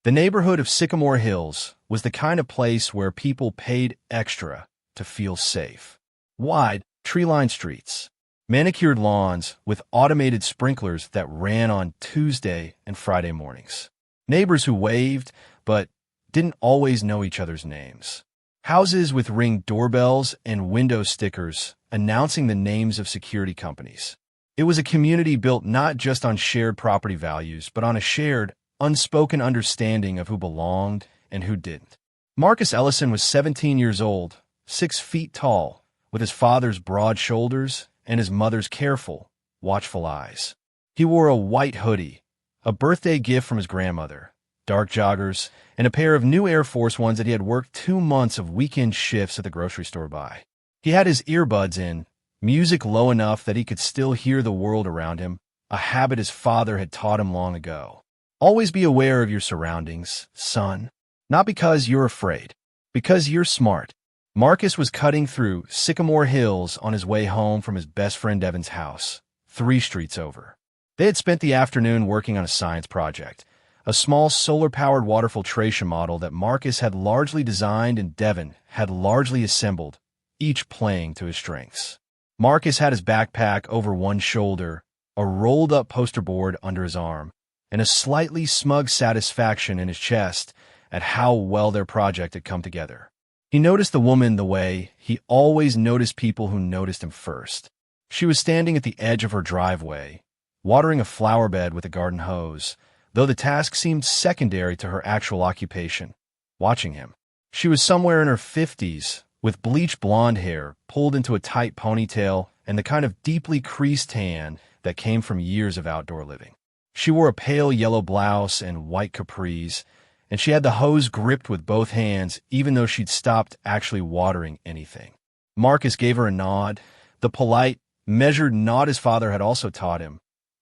The neighborhood of Sycamore Hills was the kind of place where people paid extra to feel safe. Wide, tree-lined streets, manicured lawns with automated sprinklers that ran on Tuesday and Friday mornings. Neighbors who waved, but didn't always know each other's names. Houses with Ring doorbells and window stickers announcing the names of security companies. It was a community built not just on shared property values, but on a shared, unspoken understanding of who belonged and who didn't. Marcus Ellison was 17 years old, 6 feet tall, with his father's broad shoulders and his mother's careful, watchful eyes. He wore a white hoodie, a birthday gift from his grandmother, dark joggers, and a pair of new Air Force Ones that he had worked 2 months of weekend shifts at the grocery store by. He had his earbuds in, music low enough that he could still hear the world around him, a habit his father had taught him long ago. Always be aware of your surroundings, son. Not because you're afraid, because you're smart. Marcus was cutting through Sycamore Hills on his way home from his best friend Devin's house, 3 streets over. They had spent the afternoon working on a science project, a small solar-powered water filtration model that Marcus had largely designed and Devin had largely assembled, each playing to his strengths. Marcus had his backpack over one shoulder, a rolled-up poster board under his arm, and a slightly smug satisfaction in his chest at how well their project had come together. He noticed the woman the way he always noticed people who noticed him first. She was standing at the edge of her driveway, watering a flower bed with a garden hose, though the task seemed secondary to her actual occupation, watching him. She was somewhere in her 50s, with bleached blonde hair pulled into a tight ponytail and the kind of deeply creased tan that came from years of outdoor living. She wore a pale yellow blouse and white capris, and she had the hose gripped with both hands even though she'd stopped actually watering anything. Marcus gave her a nod, the polite, measured nod his father had also taught him,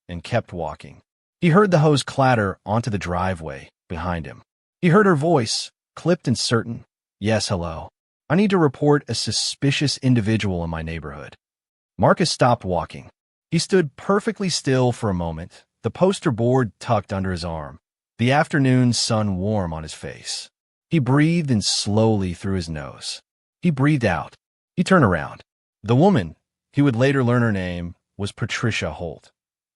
and kept walking. He heard the hose clatter onto the driveway behind him. He heard her voice, clipped and certain. Yes, hello. I need to report a suspicious individual in my neighborhood. Marcus stopped walking. He stood perfectly still for a moment, the poster board tucked under his arm, the afternoon sun warm on his face. He breathed in slowly through his nose. He breathed out. He turned around. The woman, he would later learn her name, was Patricia Holt,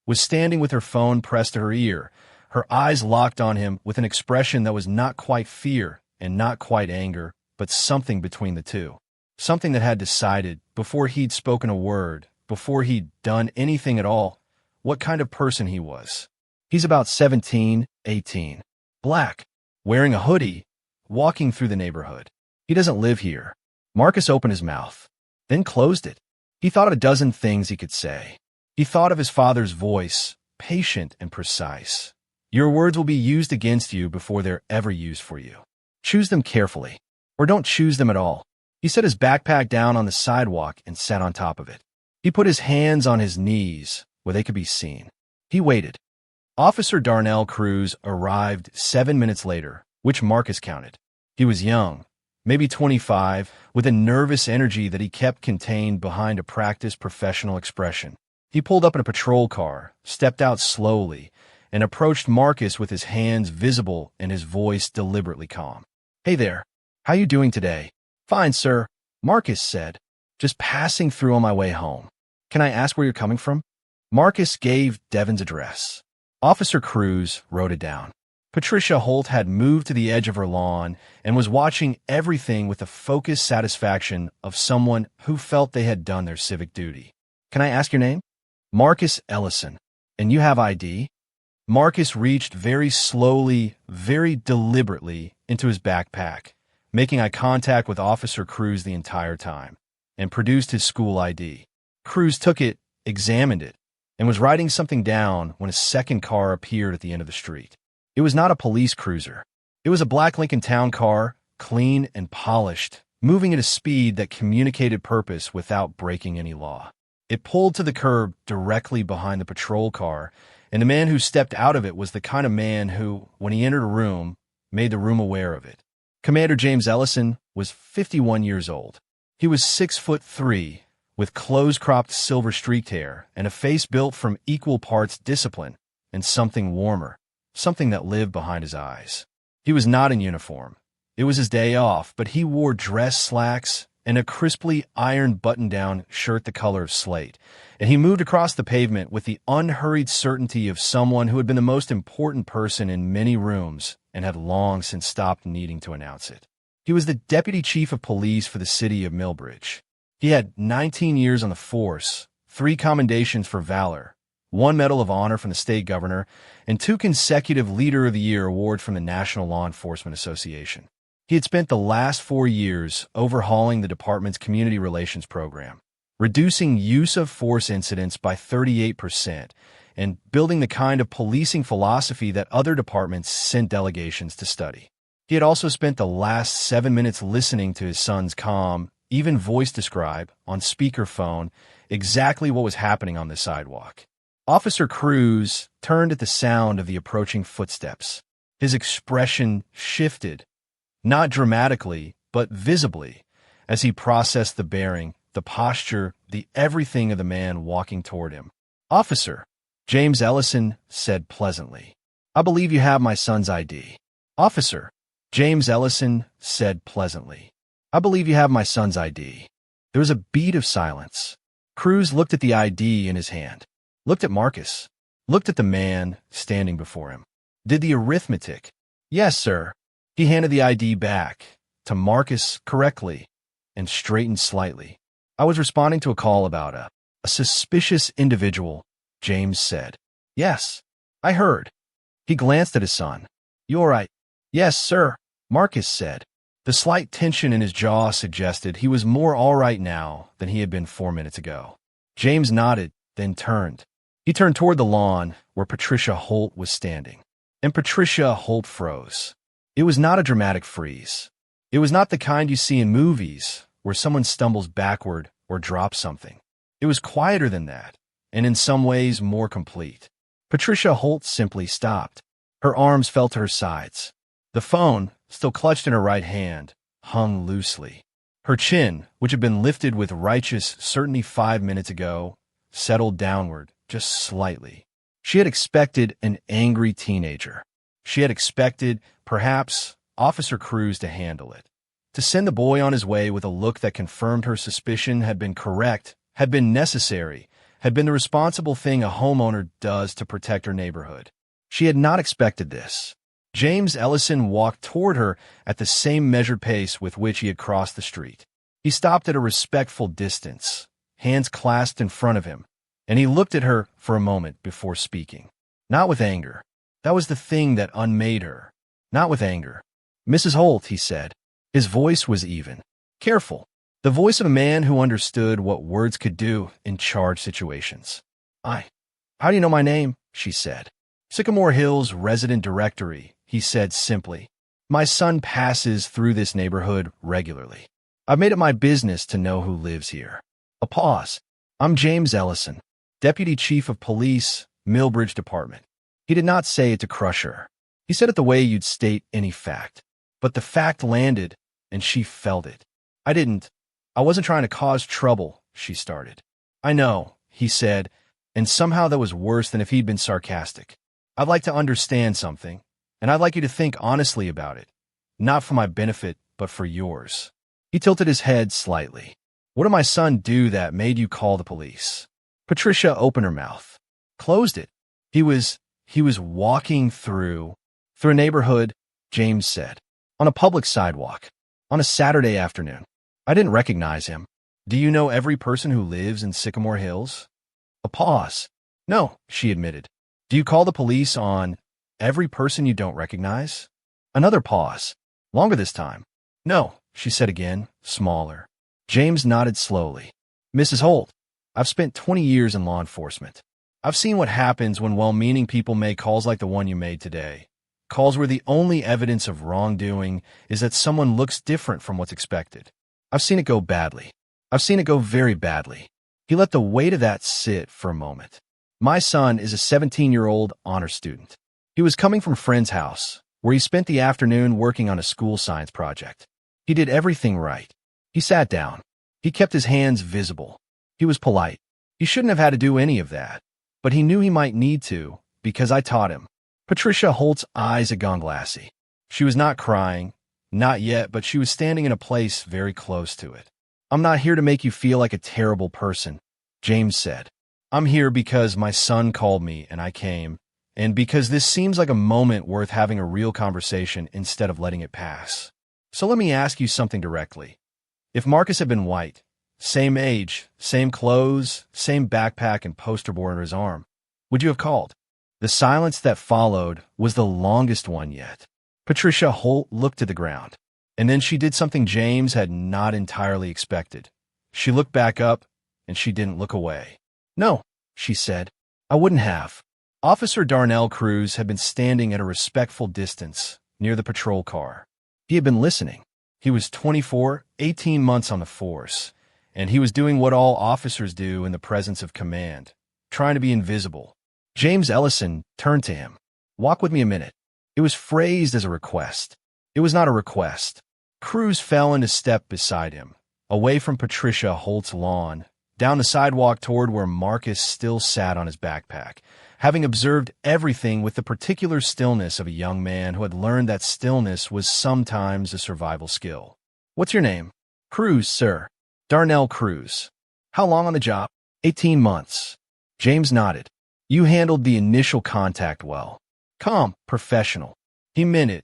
was standing with her phone pressed to her ear, her eyes locked on him with an expression that was not quite fear and not quite anger, but something between the two. Something that had decided, before he'd spoken a word, before he'd done anything at all, what kind of person he was. He's about 17, 18, black, wearing a hoodie, walking through the neighborhood. He doesn't live here. Marcus opened his mouth, then closed it. He thought of a dozen things he could say. He thought of his father's voice, patient and precise. Your words will be used against you before they're ever used for you. Choose them carefully, or don't choose them at all. He set his backpack down on the sidewalk and sat on top of it. He put his hands on his knees where they could be seen. He waited. Officer Darnell Cruz arrived 7 minutes later, which Marcus counted. He was young, maybe 25, with a nervous energy that he kept contained behind a practiced professional expression. He pulled up in a patrol car, stepped out slowly, and approached Marcus with his hands visible and his voice deliberately calm. Hey there, how you doing today? Fine, sir, Marcus said. Just passing through on my way home. Can I ask where you're coming from? Marcus gave Devin's address. Officer Cruz wrote it down. Patricia Holt had moved to the edge of her lawn and was watching everything with the focused satisfaction of someone who felt they had done their civic duty. Can I ask your name? Marcus Ellison. And you have ID? Marcus reached very slowly, very deliberately into his backpack, making eye contact with Officer Cruz the entire time, and produced his school ID. Cruz took it, examined it, and was writing something down when a second car appeared at the end of the street. It was not a police cruiser. It was a black Lincoln Town car, clean and polished, moving at a speed that communicated purpose without breaking any law. It pulled to the curb directly behind the patrol car, and the man who stepped out of it was the kind of man who, when he entered a room, made the room aware of it. Commander James Ellison was 51 years old. He was 6'3", with close-cropped silver-streaked hair and a face built from equal parts discipline and something warmer, something that lived behind his eyes. He was not in uniform. It was his day off, but he wore dress slacks and a crisply ironed button-down shirt the color of slate, and he moved across the pavement with the unhurried certainty of someone who had been the most important person in many rooms and had long since stopped needing to announce it. He was the deputy chief of police for the city of Millbridge. He had 19 years on the force, 3 commendations for valor, 1 Medal of Honor from the state governor, and 2 consecutive Leader of the Year awards from the National Law Enforcement Association. He had spent the last 4 years overhauling the department's community relations program, reducing use of force incidents by 38%, and building the kind of policing philosophy that other departments sent delegations to study. He had also spent the last 7 minutes listening to his son's calm, even voice describe, on speakerphone, exactly what was happening on the sidewalk. Officer Cruz turned at the sound of the approaching footsteps. His expression shifted, not dramatically, but visibly, as he processed the bearing, the posture, the everything of the man walking toward him. "Officer," James Ellison said pleasantly, "I believe you have my son's ID." "Officer," James Ellison said pleasantly, "I believe you have my son's ID." There was a beat of silence. Cruz looked at the ID in his hand, looked at Marcus, looked at the man standing before him, did the arithmetic. "Yes, sir." He handed the ID back to Marcus correctly and straightened slightly. "I was responding to a call about a suspicious individual," James said. "Yes, I heard." He glanced at his son. "You all right?" "Yes, sir," Marcus said. The slight tension in his jaw suggested he was more all right now than he had been 4 minutes ago. James nodded, then turned. He turned toward the lawn where Patricia Holt was standing. And Patricia Holt froze. It was not a dramatic freeze. It was not the kind you see in movies where someone stumbles backward or drops something. It was quieter than that, and in some ways more complete. Patricia Holt simply stopped. Her arms fell to her sides. The phone, still clutched in her right hand, hung loosely. Her chin, which had been lifted with righteous certainty 5 minutes ago, settled downward just slightly. She had expected an angry teenager. She had expected, perhaps, Officer Cruz to handle it, to send the boy on his way with a look that confirmed her suspicion had been correct, had been necessary, had been the responsible thing a homeowner does to protect her neighborhood. She had not expected this. James Ellison walked toward her at the same measured pace with which he had crossed the street. He stopped at a respectful distance, hands clasped in front of him, and he looked at her for a moment before speaking. Not with anger. That was the thing that unmade her. Not with anger. "Mrs. Holt," he said. His voice was even, careful, the voice of a man who understood what words could do in charged situations. How do you know my name?" she said. "Sycamore Hills Resident Directory," he said simply. "My son passes through this neighborhood regularly. I've made it my business to know who lives here." A pause. "I'm James Ellison, Deputy Chief of Police, Millbridge Department." He did not say it to crush her. He said it the way you'd state any fact. But the fact landed, and she felt it. I wasn't trying to cause trouble," she started. "I know," he said, and somehow that was worse than if he'd been sarcastic. "I'd like to understand something, and I'd like you to think honestly about it. Not for my benefit, but for yours." He tilted his head slightly. "What did my son do that made you call the police?" Patricia opened her mouth, closed it. He was walking through a neighborhood," James said, "on a public sidewalk, on a Saturday afternoon. I didn't recognize him. Do you know every person who lives in Sycamore Hills?" A pause. "No," she admitted. "Do you call the police on every person you don't recognize?" Another pause. Longer this time. "No," she said again, smaller. James nodded slowly. "Mrs. Holt, I've spent 20 years in law enforcement. I've seen what happens when well-meaning people make calls like the one you made today. Calls where the only evidence of wrongdoing is that someone looks different from what's expected. I've seen it go badly. I've seen it go very badly." He let the weight of that sit for a moment. "My son is a 17-year-old honor student. He was coming from a friend's house, where he spent the afternoon working on a school science project. He did everything right. He sat down. He kept his hands visible. He was polite. He shouldn't have had to do any of that, but he knew he might need to, because I taught him." Patricia Holt's eyes had gone glassy. She was not crying, not yet, but she was standing in a place very close to it. "I'm not here to make you feel like a terrible person," James said. "I'm here because my son called me and I came, and because this seems like a moment worth having a real conversation instead of letting it pass. So let me ask you something directly. If Marcus had been white, same age, same clothes, same backpack and poster board under his arm, would you have called?" The silence that followed was the longest one yet. Patricia Holt looked to the ground, and then she did something James had not entirely expected. She looked back up, and she didn't look away. "No," she said, "I wouldn't have." Officer Darnell Cruz had been standing at a respectful distance near the patrol car. He had been listening. He was 24, 18 months on the force, and he was doing what all officers do in the presence of command, trying to be invisible. James Ellison turned to him. "Walk with me a minute." It was phrased as a request. It was not a request. Cruz fell into step beside him, away from Patricia Holt's lawn, down the sidewalk toward where Marcus still sat on his backpack, having observed everything with the particular stillness of a young man who had learned that stillness was sometimes a survival skill. "What's your name?" "Cruz, sir." "Darnell Cruz." "How long on the job?" 18 months. James nodded. "You handled the initial contact well. Calm, professional." He meant it.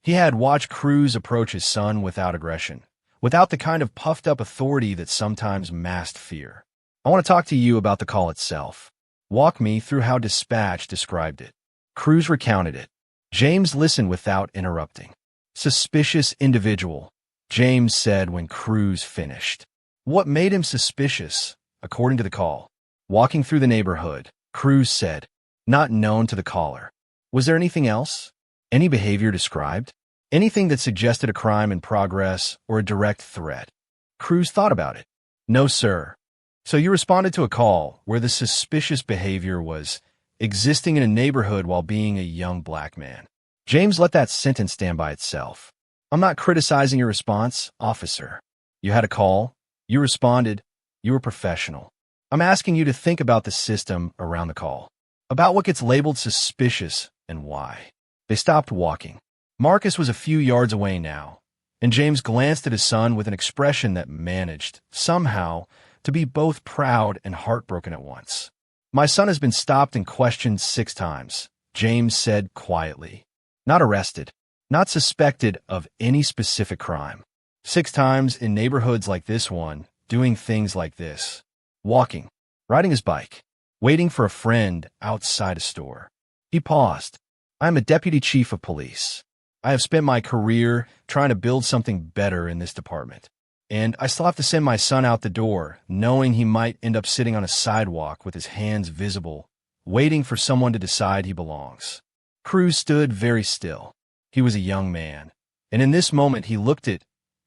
He had watched Cruz approach his son without aggression, without the kind of puffed-up authority that sometimes masked fear. "I want to talk to you about the call itself. Walk me through how dispatch described it." Cruz recounted it. James listened without interrupting. "Suspicious individual," James said when Cruz finished. "What made him suspicious, according to the call?" "Walking through the neighborhood," Cruz said. "Not known to the caller." "Was there anything else? Any behavior described? Anything that suggested a crime in progress or a direct threat?" Cruz thought about it. "No, sir." "So you responded to a call where the suspicious behavior was existing in a neighborhood while being a young black man." James let that sentence stand by itself. "I'm not criticizing your response, officer. You had a call. You responded. You were professional. I'm asking you to think about the system around the call, about what gets labeled suspicious and why." They stopped walking. Marcus was a few yards away now, and James glanced at his son with an expression that managed, somehow, to be both proud and heartbroken at once. "My son has been stopped and questioned 6 times, James said quietly. "Not arrested, not suspected of any specific crime. 6 times in neighborhoods like this one, doing things like this. Walking, riding his bike, waiting for a friend outside a store." He paused. "I am a deputy chief of police. I have spent my career trying to build something better in this department. And I still have to send my son out the door, knowing he might end up sitting on a sidewalk with his hands visible, waiting for someone to decide he belongs." Cruz stood very still. He was a young man, and in this moment he looked it,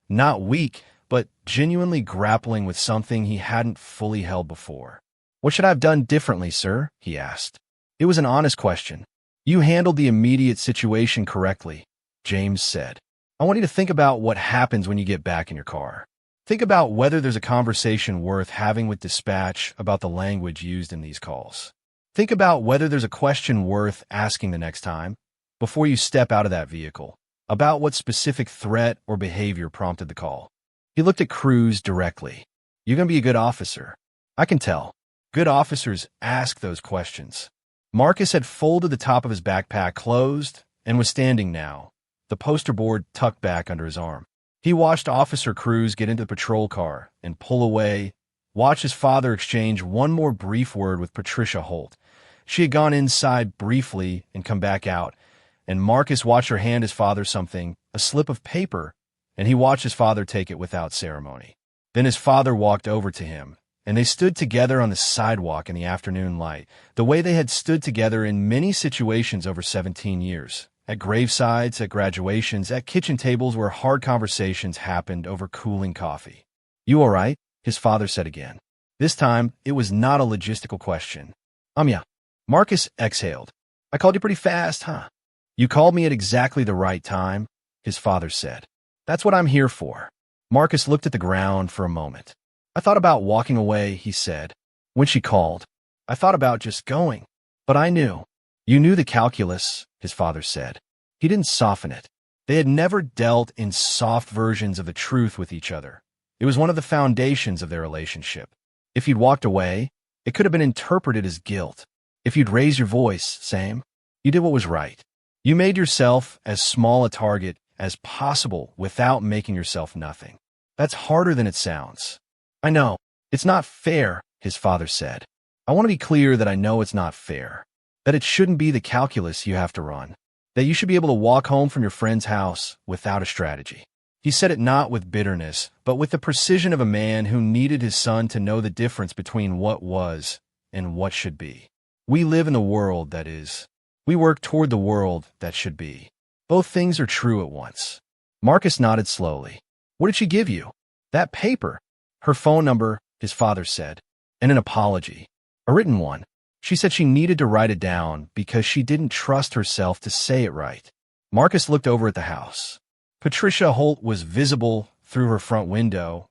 not weak, but genuinely grappling with something he hadn't fully held before. "What should I have done differently, sir?" he asked. It was an honest question. "You handled the immediate situation correctly," James said. "I want you to think about what happens when you get back in your car. Think about whether there's a conversation worth having with dispatch about the language used in these calls. Think about whether there's a question worth asking the next time, before you step out of that vehicle, about what specific threat or behavior prompted the call." He looked at Cruz directly. "You're going to be a good officer. I can tell. Good officers ask those questions." Marcus had folded the top of his backpack closed and was standing now, the poster board tucked back under his arm. He watched Officer Cruz get into the patrol car and pull away, watched his father exchange one more brief word with Patricia Holt. She had gone inside briefly and come back out, and Marcus watched her hand his father something, a slip of paper, and he watched his father take it without ceremony. Then his father walked over to him, and they stood together on the sidewalk in the afternoon light, the way they had stood together in many situations over 17 years. At gravesides, at graduations, at kitchen tables where hard conversations happened over cooling coffee. "You all right?" his father said again. This time, it was not a logistical question. "Yeah." Marcus exhaled. "I called you pretty fast, huh?" "You called me at exactly the right time," his father said. "That's what I'm here for." Marcus looked at the ground for a moment. "I thought about walking away," he said. "When she called, I thought about just going. But I knew." "You knew the calculus," his father said. He didn't soften it. They had never dealt in soft versions of the truth with each other. It was one of the foundations of their relationship. If you'd walked away, it could have been interpreted as guilt. If you'd raised your voice, same. You did what was right. You made yourself as small a target as possible without making yourself nothing. That's harder than it sounds. I know. It's not fair, his father said. I want to be clear that I know it's not fair. That it shouldn't be the calculus you have to run. That you should be able to walk home from your friend's house without a strategy. He said it not with bitterness, but with the precision of a man who needed his son to know the difference between what was and what should be. We live in the world that is. We work toward the world that should be. Both things are true at once. Marcus nodded slowly. What did she give you? That paper. Her phone number, his father said, and an apology. A written one. She said she needed to write it down because she didn't trust herself to say it right. Marcus looked over at the house. Patricia Holt was visible through her front window,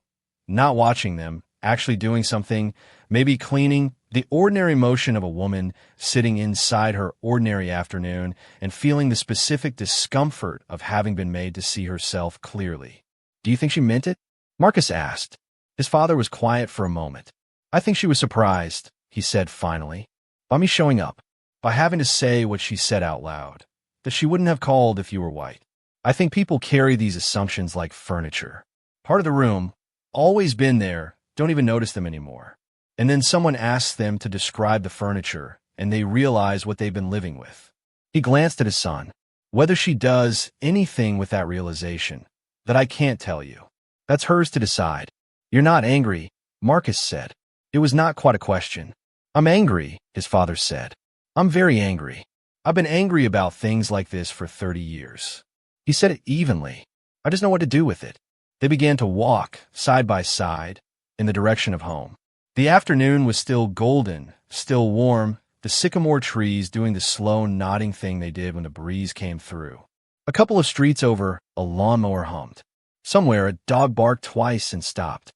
not watching them, actually doing something, maybe cleaning, the ordinary motion of a woman sitting inside her ordinary afternoon and feeling the specific discomfort of having been made to see herself clearly. Do you think she meant it? Marcus asked. His father was quiet for a moment. I think she was surprised, he said finally, by me showing up, by having to say what she said out loud, that she wouldn't have called if you were white. I think people carry these assumptions like furniture. Part of the room, always been there, don't even notice them anymore. And then someone asks them to describe the furniture, and they realize what they've been living with. He glanced at his son. Whether she does anything with that realization, that I can't tell you. That's hers to decide. You're not angry, Marcus said. It was not quite a question. I'm angry, his father said. I'm very angry. I've been angry about things like this for 30 years. He said it evenly. I just know what to do with it. They began to walk, side by side, in the direction of home. The afternoon was still golden, still warm, the sycamore trees doing the slow nodding thing they did when the breeze came through. A couple of streets over, a lawnmower hummed. Somewhere, a dog barked twice and stopped.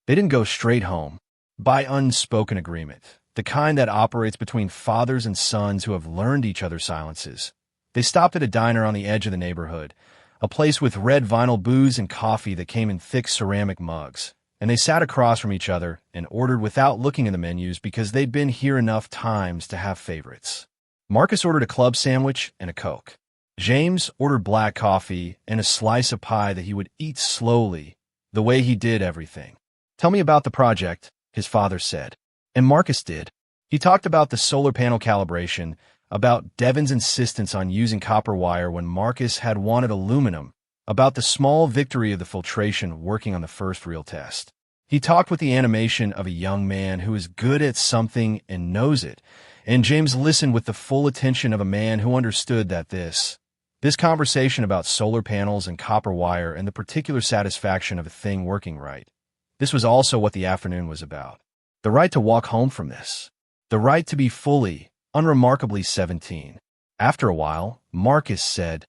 They didn't go straight home. By unspoken agreement, the kind that operates between fathers and sons who have learned each other's silences. They stopped at a diner on the edge of the neighborhood, a place with red vinyl booze and coffee that came in thick ceramic mugs, and they sat across from each other and ordered without looking at the menus because they'd been here enough times to have favorites. Marcus ordered a club sandwich and a Coke. James ordered black coffee and a slice of pie that he would eat slowly, the way he did everything. Tell me about the project, his father said. And Marcus did. He talked about the solar panel calibration, about Devin's insistence on using copper wire when Marcus had wanted aluminum, about the small victory of the filtration working on the first real test. He talked with the animation of a young man who is good at something and knows it, and James listened with the full attention of a man who understood that this conversation about solar panels and copper wire and the particular satisfaction of a thing working right, this was also what the afternoon was about. The right to walk home from this. The right to be fully, unremarkably 17. After a while, Marcus said,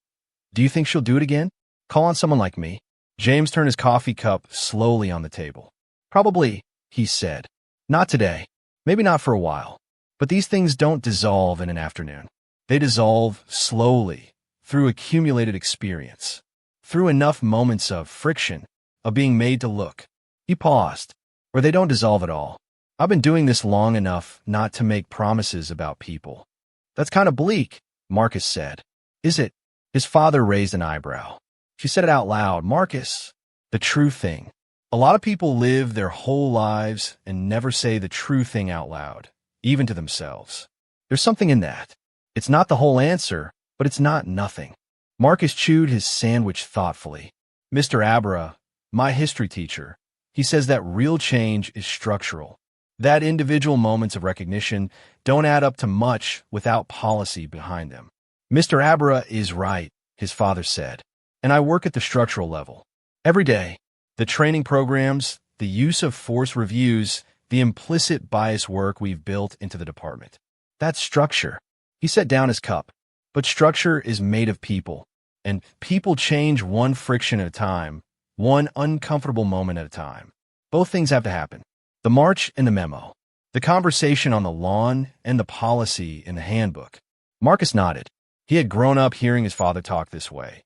Do you think she'll do it again? Call on someone like me? James turned his coffee cup slowly on the table. Probably, he said. Not today. Maybe not for a while. But these things don't dissolve in an afternoon. They dissolve slowly, through accumulated experience, through enough moments of friction, of being made to look. He paused. Or they don't dissolve at all. I've been doing this long enough not to make promises about people. That's kind of bleak, Marcus said. Is it? His father raised an eyebrow. She said it out loud. Marcus, the true thing. A lot of people live their whole lives and never say the true thing out loud, even to themselves. There's something in that. It's not the whole answer, but it's not nothing. Marcus chewed his sandwich thoughtfully. Mr. Abra, my history teacher, he says that real change is structural. That individual moments of recognition don't add up to much without policy behind them. Mr. Abra is right, his father said. And I work at the structural level. Every day, the training programs, the use of force reviews, the implicit bias work we've built into the department. That's structure. He set down his cup. But structure is made of people. And people change one friction at a time, one uncomfortable moment at a time. Both things have to happen. The march and the memo. The conversation on the lawn and the policy in the handbook. Marcus nodded. He had grown up hearing his father talk this way.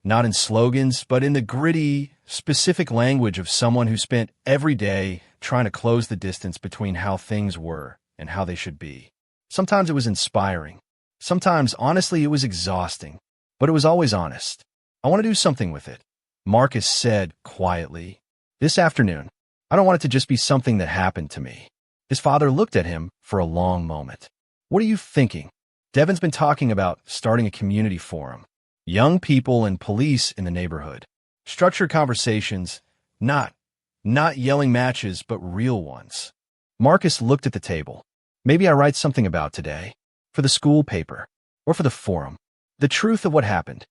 not in slogans, but in the gritty, specific language of someone who spent every day trying to close the distance between how things were and how they should be. Sometimes it was inspiring. Sometimes, honestly, it was exhausting. But it was always honest. I want to do something with it, Marcus said quietly. This afternoon, I don't want it to just be something that happened to me. His father looked at him for a long moment. What are you thinking? Devin's been talking about starting a community forum. Young people and police in the neighborhood. Structured conversations, not yelling matches, but real ones. Marcus looked at the table. Maybe I write something about today, for the school paper, or for the forum. The truth of what happened.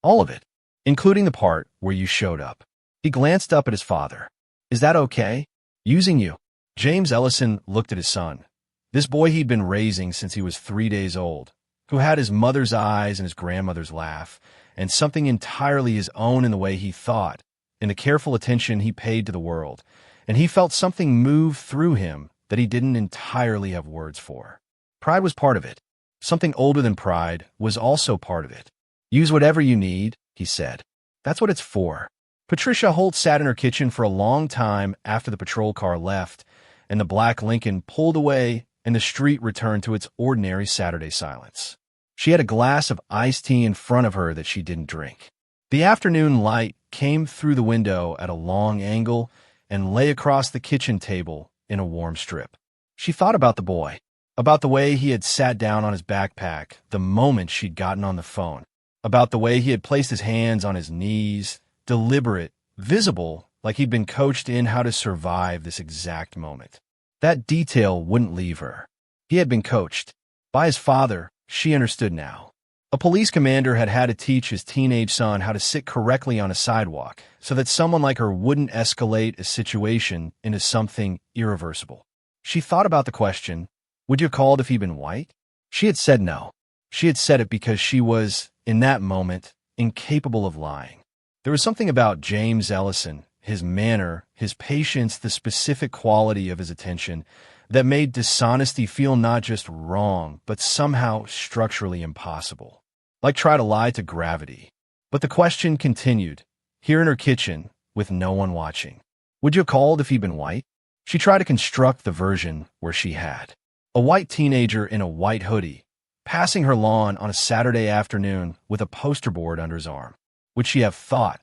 All of it, including the part where you showed up. He glanced up at his father. Is that okay? Using you. James Ellison looked at his son, this boy he'd been raising since he was 3 days old, who had his mother's eyes and his grandmother's laugh, and something entirely his own in the way he thought, in the careful attention he paid to the world, and he felt something move through him that he didn't entirely have words for. Pride was part of it. Something older than pride was also part of it. Use whatever you need, he said. That's what it's for. Patricia Holt sat in her kitchen for a long time after the patrol car left, and the black Lincoln pulled away and the street returned to its ordinary Saturday silence. She had a glass of iced tea in front of her that she didn't drink. The afternoon light came through the window at a long angle and lay across the kitchen table in a warm strip. She thought about the boy, about the way he had sat down on his backpack the moment she'd gotten on the phone, about the way he had placed his hands on his knees, deliberate, visible, like he'd been coached in how to survive this exact moment. That detail wouldn't leave her. He had been coached. By his father, she understood now. A police commander had had to teach his teenage son how to sit correctly on a sidewalk so that someone like her wouldn't escalate a situation into something irreversible. She thought about the question, would you have called if he'd been white? She had said no. She had said it because she was, in that moment, incapable of lying. There was something about James Ellison, his manner, his patience, the specific quality of his attention, that made dishonesty feel not just wrong, but somehow structurally impossible. Like try to lie to gravity. But the question continued, here in her kitchen, with no one watching. Would you have called if he'd been white? She tried to construct the version where she had. A white teenager in a white hoodie, passing her lawn on a Saturday afternoon with a poster board under his arm. Would she have thought?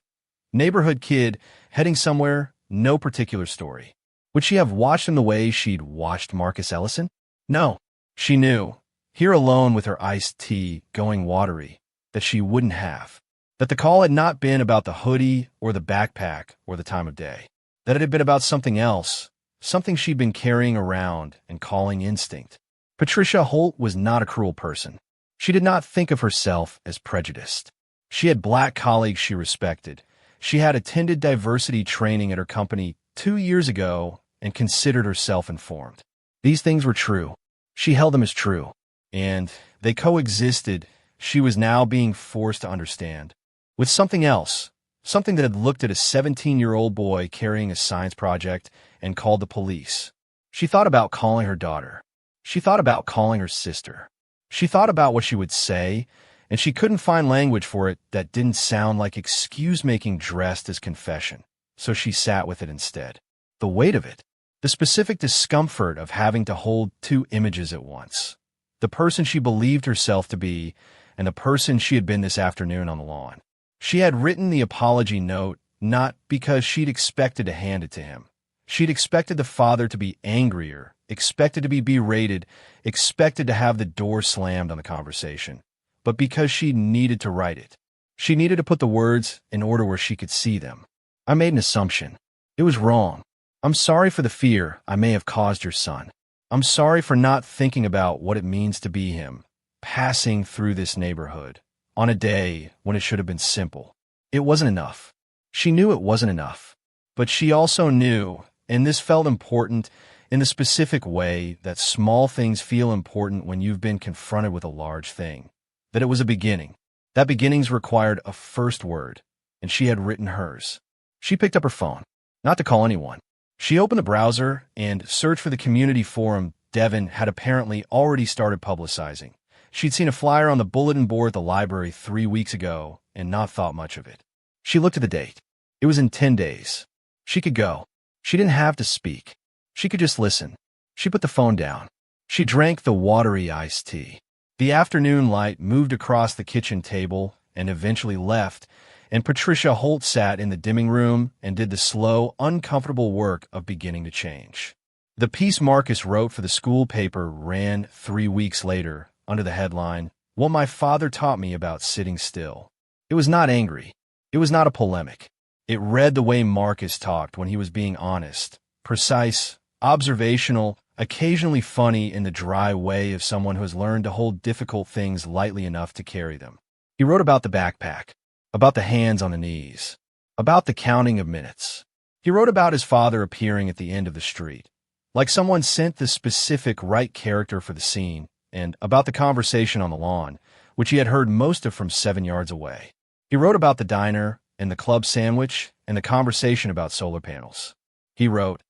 Neighborhood kid, heading somewhere, no particular story. Would she have watched him the way she'd watched Marcus Ellison? No. She knew, here alone with her iced tea going watery, that she wouldn't have. That the call had not been about the hoodie or the backpack or the time of day. That it had been about something else, something she'd been carrying around and calling instinct. Patricia Holt was not a cruel person. She did not think of herself as prejudiced. She had black colleagues she respected. She had attended diversity training at her company 2 years ago and considered herself informed. These things were true. She held them as true. And they coexisted, she was now being forced to understand, with something else, something that had looked at a 17-year-old boy carrying a science project and called the police. She thought about calling her daughter. She thought about calling her sister. She thought about what she would say, and she couldn't find language for it that didn't sound like excuse-making dressed as confession, so she sat with it instead. The weight of it, the specific discomfort of having to hold two images at once. The person she believed herself to be and the person she had been this afternoon on the lawn. She had written the apology note not because she'd expected to hand it to him. She'd expected the father to be angrier, expected to be berated, expected to have the door slammed on the conversation, but because she needed to write it. She needed to put the words in order where she could see them. I made an assumption. It was wrong. I'm sorry for the fear I may have caused your son. I'm sorry for not thinking about what it means to be him, passing through this neighborhood, on a day when it should have been simple. It wasn't enough. She knew it wasn't enough. But she also knew, and this felt important in the specific way that small things feel important when you've been confronted with a large thing, that it was a beginning. That beginnings required a first word, and she had written hers. She picked up her phone, not to call anyone. She opened the browser and searched for the community forum Devin had apparently already started publicizing. She'd seen a flyer on the bulletin board at the library 3 weeks ago and not thought much of it. She looked at the date. It was in 10 days. She could go. She didn't have to speak. She could just listen. She put the phone down. She drank the watery iced tea. The afternoon light moved across the kitchen table and eventually left, and Patricia Holt sat in the dimming room and did the slow, uncomfortable work of beginning to change. The piece Marcus wrote for the school paper ran 3 weeks later under the headline, "What My Father Taught Me About Sitting Still." It was not angry. It was not a polemic. It read the way Marcus talked when he was being honest, precise, observational, occasionally funny in the dry way of someone who has learned to hold difficult things lightly enough to carry them. He wrote about the backpack, about the hands on the knees, about the counting of minutes. He wrote about his father appearing at the end of the street, like someone sent the specific right character for the scene, and about the conversation on the lawn, which he had heard most of from 7 yards away. He wrote about the diner and the club sandwich and the conversation about solar panels. He wrote,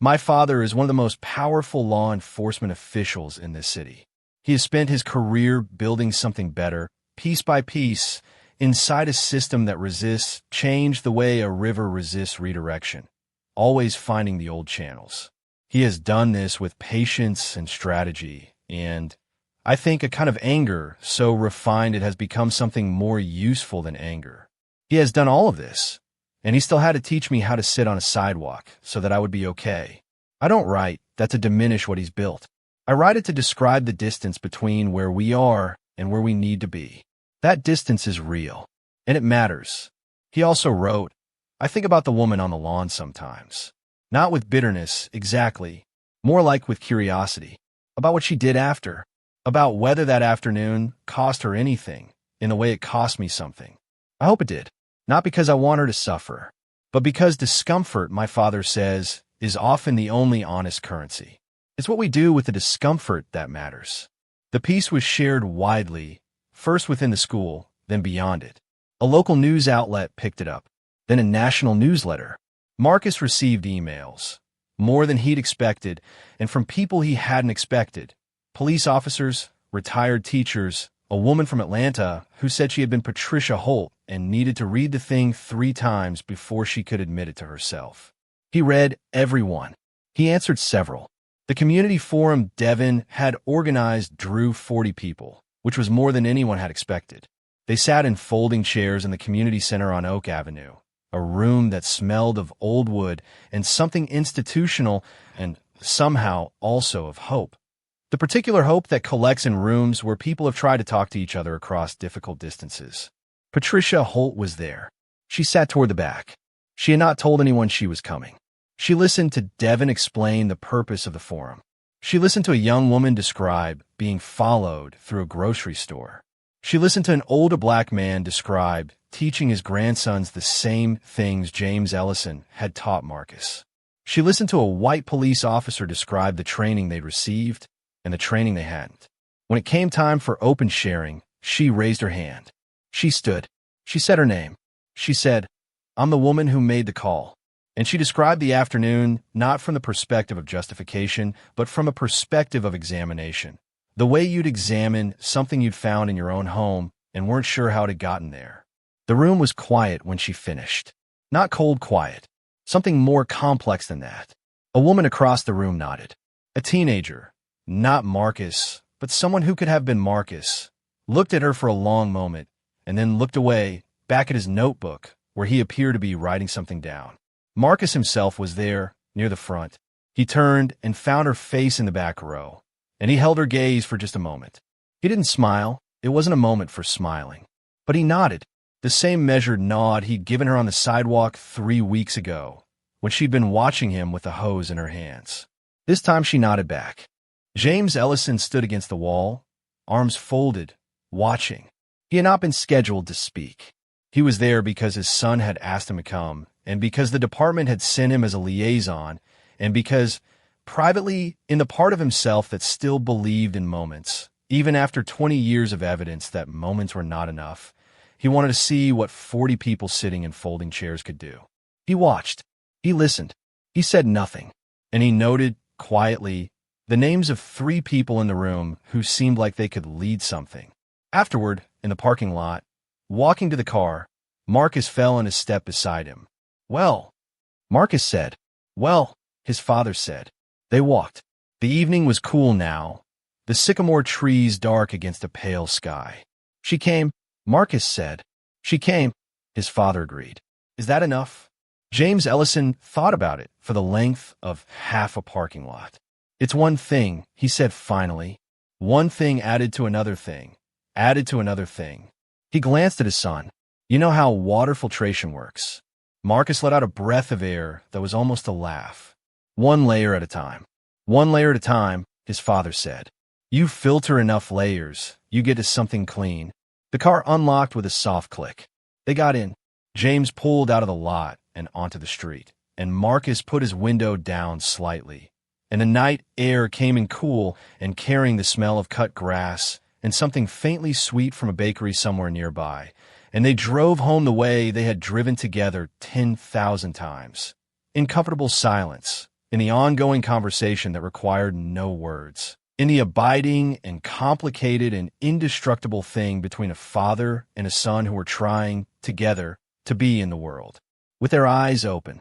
"My father is one of the most powerful law enforcement officials in this city. He has spent his career building something better, piece by piece, inside a system that resists change the way a river resists redirection, always finding the old channels. He has done this with patience and strategy, and I think a kind of anger so refined it has become something more useful than anger. He has done all of this, and he still had to teach me how to sit on a sidewalk so that I would be okay. I don't write that to diminish what he's built. I write it to describe the distance between where we are and where we need to be. That distance is real, and it matters." He also wrote, "I think about the woman on the lawn sometimes. Not with bitterness, exactly, more like with curiosity, about what she did after, about whether that afternoon cost her anything in the way it cost me something. I hope it did, not because I want her to suffer, but because discomfort, my father says, is often the only honest currency. It's what we do with the discomfort that matters." The piece was shared widely, first within the school, then beyond it. A local news outlet picked it up, then a national newsletter. Marcus received emails, more than he'd expected, and from people he hadn't expected. Police officers, retired teachers, a woman from Atlanta who said she had been Patricia Holt and needed to read the thing 3 times before she could admit it to herself. He read every one. He answered several. The community forum Devon had organized drew 40 people, which was more than anyone had expected. They sat in folding chairs in the community center on Oak Avenue, a room that smelled of old wood and something institutional and somehow also of hope. The particular hope that collects in rooms where people have tried to talk to each other across difficult distances. Patricia Holt was there. She sat toward the back. She had not told anyone she was coming. She listened to Devon explain the purpose of the forum. She listened to a young woman describe being followed through a grocery store. She listened to an older black man describe teaching his grandsons the same things James Ellison had taught Marcus. She listened to a white police officer describe the training they'd received and the training they hadn't. When it came time for open sharing, she raised her hand. She stood. She said her name. She said, "I'm the woman who made the call." And she described the afternoon not from the perspective of justification, but from a perspective of examination. The way you'd examine something you'd found in your own home and weren't sure how it had gotten there. The room was quiet when she finished. Not cold quiet. Something more complex than that. A woman across the room nodded. A teenager, not Marcus, but someone who could have been Marcus, looked at her for a long moment and then looked away, back at his notebook, where he appeared to be writing something down. Marcus himself was there, near the front. He turned and found her face in the back row, and he held her gaze for just a moment. He didn't smile. It wasn't a moment for smiling. But he nodded, the same measured nod he'd given her on the sidewalk 3 weeks ago, when she'd been watching him with the hose in her hands. This time she nodded back. James Ellison stood against the wall, arms folded, watching. He had not been scheduled to speak. He was there because his son had asked him to come, and because the department had sent him as a liaison, and because, privately, in the part of himself that still believed in moments, even after 20 years of evidence that moments were not enough, he wanted to see what 40 people sitting in folding chairs could do. He watched. He listened. He said nothing. And he noted, quietly, the names of 3 people in the room who seemed like they could lead something. Afterward, in the parking lot, Walking to the car, Marcus fell on his step beside him. "Well," Marcus said. "Well," his father said. They walked. The evening was cool now, the sycamore trees dark against a pale sky. "She came," Marcus said. "She came," his father agreed. "Is that enough?" James Ellison thought about it for the length of half a parking lot. "It's one thing," he said finally. One thing added to another thing, added to another thing. He glanced at his son. "You know how water filtration works." Marcus let out a breath of air that was almost a laugh. "One layer at a time." "One layer at a time," his father said. "You filter enough layers, you get to something clean." The car unlocked with a soft click. They got in. James pulled out of the lot and onto the street, and Marcus put his window down slightly. And the night air came in cool and carrying the smell of cut grass and something faintly sweet from a bakery somewhere nearby. And they drove home the way they had driven together 10,000 times. In comfortable silence, in the ongoing conversation that required no words, in the abiding and complicated and indestructible thing between a father and a son who were trying, together, to be in the world. With their eyes open,